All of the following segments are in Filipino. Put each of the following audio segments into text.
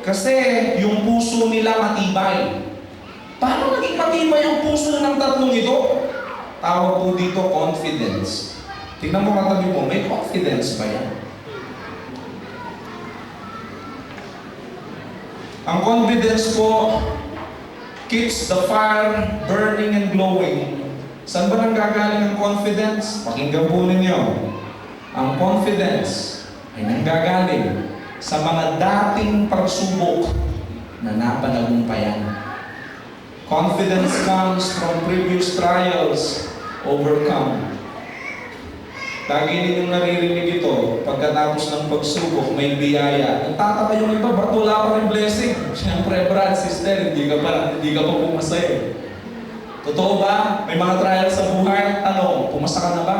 Kasi yung puso nila matibay. Paano naging matibay ang puso ng tatlong ito? Tawag po dito confidence. Tingnan mo katabi mo, may confidence ba yan? Ang confidence po keeps the fire burning and glowing. Saan ba nanggagaling ang confidence? Pakinggan po ninyo. Ang confidence ay nanggagaling sa mga dating pagsubok na napanagumpayan. Confidence comes from previous trials overcome. Lagi ninyong naririnig ito, pagkatapos ng pagsubok, may biyaya. Nagtataka yung iba, ba't wala pa rin blessing? Siyempre, brad, sister, hindi ka pa pumasa eh. Totoo ba? May mga trials sa buhay? Tanong, pumasa ka na ba?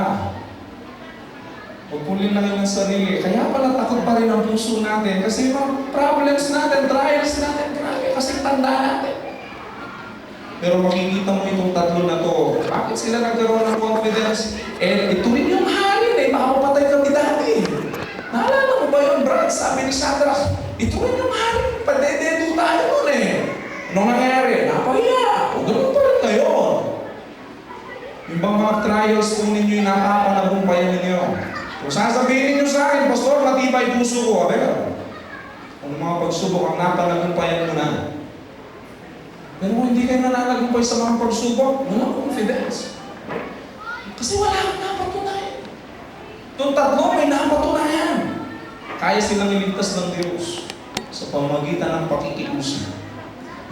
Pagpulin lang yung sarili. Kaya pala takot pa rin ang puso natin kasi mga problems natin, trials natin, grabe, kasi tanda natin. Pero makikita mo itong tatlo na to. Bakit sila nagkaroon ng confidence? Ito rin yung hari eh. Makapatay kami dati. Naalala mo ba yun, Brad? Sabi ni Shadrach, ito rin yung hari. Padededo tayo nun eh. Anong nangyari? Napahiya. O ganoon pa rin ngayon. Yung bang mga trials kung ninyo yung nakapanagumpayan ninyo. Kung sasabihin ninyo sa akin, Pastor, matibay puso ko. Abel, kung mga pagsubok ang napanagumpayan mo na. Pero kung hindi kayo nananagumpay sa mga pagsubok, walang confidence. Kasi wala kang napatunayan. Itong tatlo may napatunayan. Kaya silang iligtas ng Diyos sa pamamagitan ng pakikiusap.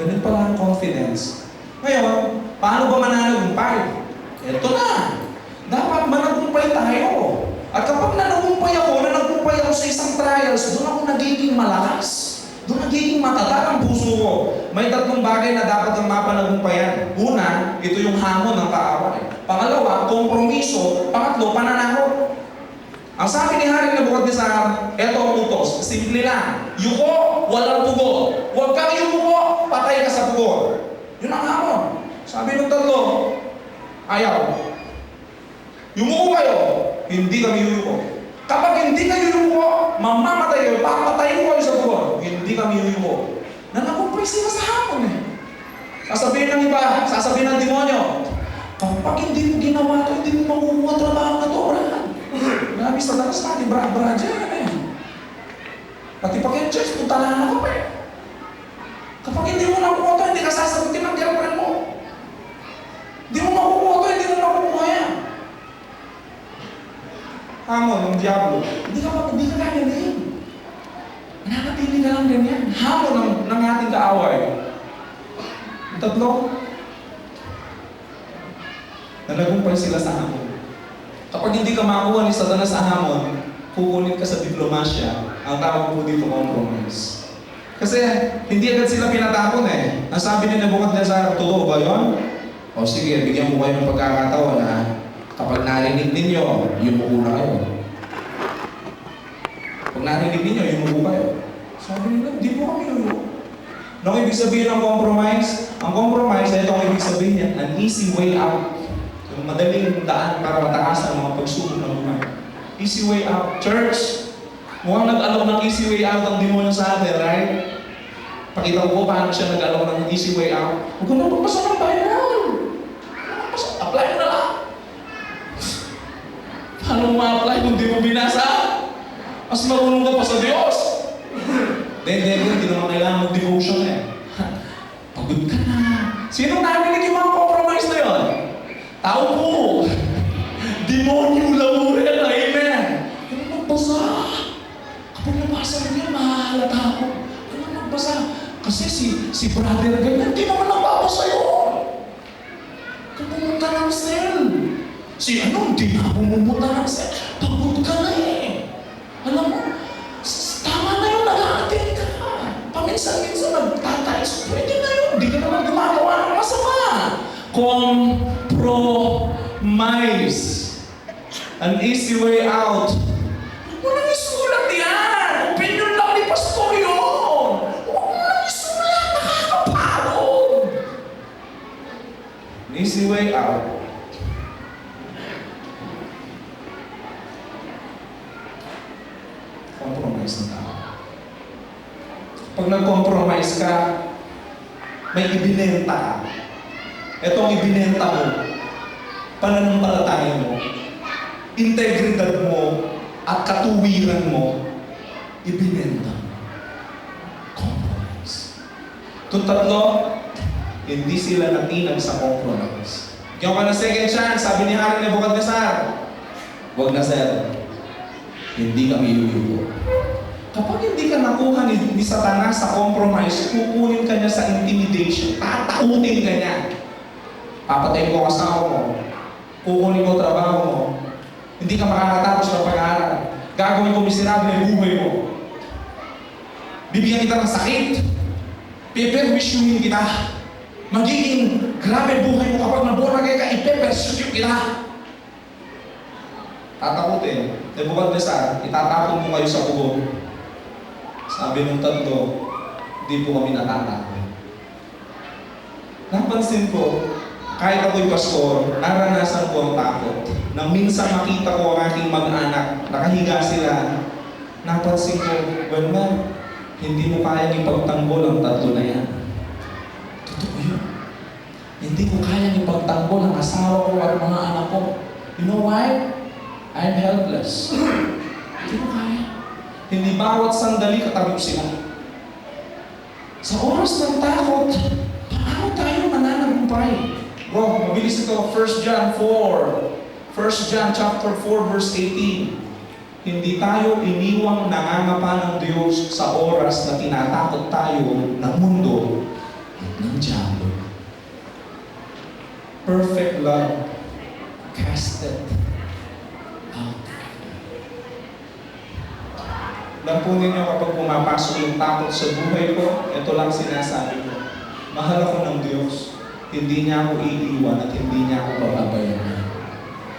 Ganun pala ang confidence. Ngayon, paano ba mananagumpay? Ito na. Dapat managumpay tayo. At kapag nanagumpay ako sa isang trials, doon ako nagiging malakas. Doon nagiging matatag ang puso ko. May tatlong bagay na dapat ang mapanagumpayan. Una, ito yung hamon ng kaaway. Pangalawa, kompromiso. Pangatlo, pananakot. Ang sabi ni Haring Nebuchadnezzar, eto ang utos. Simple lang. Yuko, walang pugo. Huwag kang yumuko, patay ka sa pugo. Yun ang hamon. Sabi ng tatlo, ayaw. Yumuko kayo, hindi kami yuyuko. Kapag hindi kayo yuyuko, mamamatay kayo, papatayin ko kayo sa buwan. Hindi kami yuyuko. Nanagumpay sila sa hamon eh. Sasabihin ng iba, sasabihin ng demonyo, kapag hindi mo ginawa ito, hindi mo makukuha trabaho na ito, Brad. Grabe sa dalas natin, Brad yan eh. Pati pag yung church, punta na ako eh. Kapag hindi mo nakukuha ito, hindi ka sasagutin ng girlfriend mo. Hindi mo makukuha ito, hindi mo makukuha yan. Hamon ng Diablo. Hindi ka ganyan. Nananatili ka lang ganyan. Hamon ng ating kaaway. Yung tatlo, nanagumpay sila sa hamon. Kapag hindi ka makuha ni Satanas sa hamon, kukunin ka sa diplomasya. Ang tawag po dito compromise. Kasi hindi agad sila pinatapon eh. Ang sabi ni Nebuchadnezzar, totoo ba yun? O sige, bigyan mo kayo ng pagkakataon na kapag narinig ninyo, yumuko na kayo. Pag narinig ninyo, yumuko kayo. Sabi nila, hindi po kami yumuko. Anong ibig sabihin ng compromise? Ang compromise, ito ang ibig sabihin niya, an easy way out. Yung madaling daan para matakasan ang mga pagsubok ng buhay. Easy way out. Church, mukhang nag-alok ng easy way out ang demonyo sa atin, right? Pakita ko paano siya nag-alok ng easy way out. Huwag ka na magpasa ng Bible. Apply mo na lang. Paano ma-apply kung di mo binasa? Mas marunong ka pa sa Diyos. Hindi naman kailangan mag-devotion eh. Pagod ka na. Sino narinig yung mga compromise na yun? Tao po. Demonyo lamurin. Amen. Kailan magbasa? Kapag nabasa rin yan, mahalata ako. Kailan magbasa? Kasi si brother ganyan, di naman nababasa yun. Pumunta ng cell. Si hindi na pumunta ng cell. Pagod ka na eh. Alam mo, tama na yun, nag-a-attend ka. Paminsan-minsan nagtatayos. Pwede na yun, hindi ka naman gumagawa ng masama. Compromise. An easy way out. Huwag mo nang isulat yan. Opinion lang ni Pastor yun. Huwag mo nang isulat, nakakapagod. An easy way out. Compromise na tao. Pag Pag nag-compromise ka, may ibinenta ka. Itong ibinenta mo, pananampalataya mo, integridad mo, at katuwiran mo, ibinenta. Compromise. Itong tatlo, hindi sila natinag sa compromise. Kaya ka na second chance, sabi ni Haring Nebuchadnezzar, huwag na sir, hindi kami luluto. Kapag hindi ka nakuha ni Satanas sa compromise, kukunin ka niya sa intimidation, tatakutin ka niya. Papatayin ko asawa mo, kukunin ko trabaho mo, hindi ka makakatapos ng pag-aaral, gagawin ko miserable ang buhay mo. Bibigyan kita ng sakit, peperwisyuhin kita, magiging grabe buhay mo kapag naboragay ka, ipeperwisyuhin kita. Tatakutin, Nebuchadnezzar, itatapon mo kayo sa bubog. Sabi ng tatlo, hindi po kami natatakot. Napansin ko, kahit ako'y pastor, naranasan ko ang takot. Nang minsan makita ko ang aking mag-anak, nakahiga sila, napansin ko, well man, hindi mo kayang ipagtanggol ang tatlo na yan. Totoo yun. Hindi ko kayang ipagtanggol ang asawa ko at mga anak ko. You know why? I'm helpless. Hindi ko kaya. Hindi bawat sandali katabi sila. Sa oras ng takot, paano tayo mananagumpay? Bro, mabilis ito, 1 John 4. 1 John chapter 4 verse 18. Hindi tayo iniwang nangangapa ng Diyos sa oras na tinatakot tayo ng mundo at ng diablo. Perfect love casted out. Lampunin niyo kapag pumapasok yung takot sa buhay ko, ito lang sinasabi ko. Mahal ako ng Diyos. Hindi niya ako iiwan at hindi niya ako pababayaan.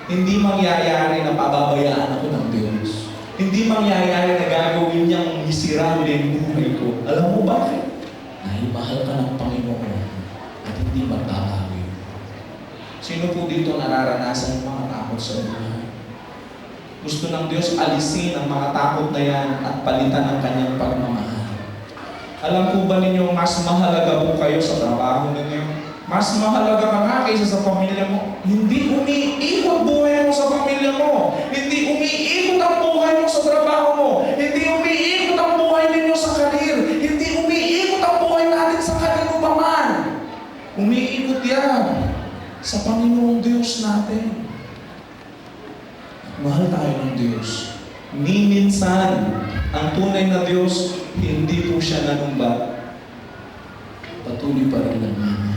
Hindi mangyayari na pababayaan ako ng Diyos. Hindi mangyayari na gagawin niyang miserable yung buhay ko. Alam mo bakit? Dahil mahal ka ng Panginoon at hindi magtatawi. Sino po dito nararanasan ng mga takot sa buhay? Gusto ng Diyos alisin ang mga takot na yan at palitan ang kanyang pagmamahal. Alam po ba ninyo, mas mahalaga po kayo sa trabaho ninyo? Mas mahalaga ka nga kaysa sa pamilya mo. Hindi umiikot buhay mo sa pamilya mo. Hindi umiikot ang buhay mo sa trabaho mo. Hindi umiikot ang buhay ninyo sa karir. Hindi umiikot ang buhay natin sa kanino pa man. Umiikot yan sa Panginoong Diyos natin. Mahal tayo ng Diyos. Ni minsan, ang tunay na Diyos, hindi po siya nanumba. Patuloy pa rin naman.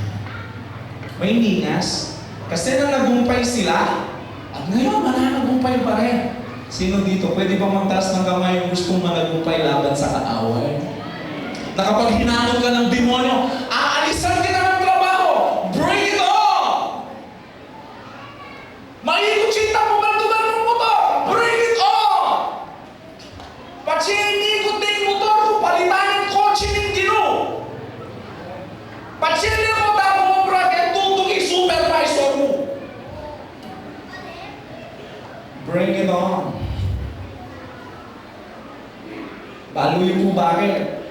May ningas. Kasi nang nagumpay sila, at ngayon, mananagumpay pa rin. Sino dito? Pwede ba magtaas ng kamay yung gustong managumpay laban sa kaaway? Na kapag hinanod ka ng demonyo, aalisan kita ng trabaho! Bring it on! Maikot sinta mo ba ito? Bring it on! Pag siya inikot na yung motor, palitan yung kotse ng gino. Pag siya inikot na mo bracket, tutok yung supervisor mo. Bring it on. Baluyin mo bakit?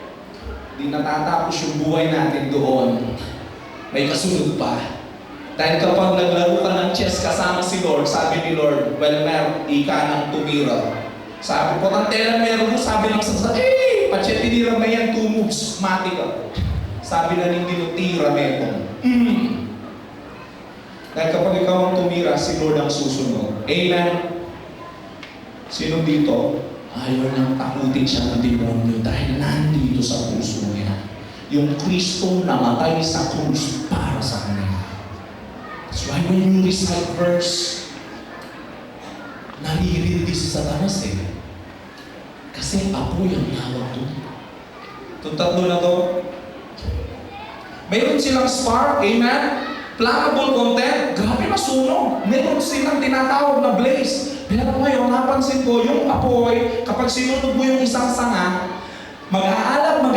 Di natatapos yung buhay natin doon. May kasunod pa. Dahil kapag naglaro ka ng chess kasama si Lord, sabi ni Lord, well, meron, ika ng tumira. Sabi ko, tantela meron mo, sabi ng sasa, patse tinira may yan, 2 moves, mati ka. Sabi na hindi mo, tira meron. Dahil kapag ikaw ang tumira, si Lord ang susunod. Amen? Sino dito? Ayaw nang takutin siya ng demonyo dahil nandito sa puso niya. Yung Kristo namatay sa krus para sa kanya. That's why when you recite verse, naririndi si Satanas eh. Kasi apoy ang tawag doon. Itong tatlo na to, mayroon silang spark, amen? Flammable content, grabe masunog. Mayroon silang tinatawag na blaze. Pero ngayon, napansin ko, yung apoy, kapag sinunog mo yung isang sanga, mag-aalab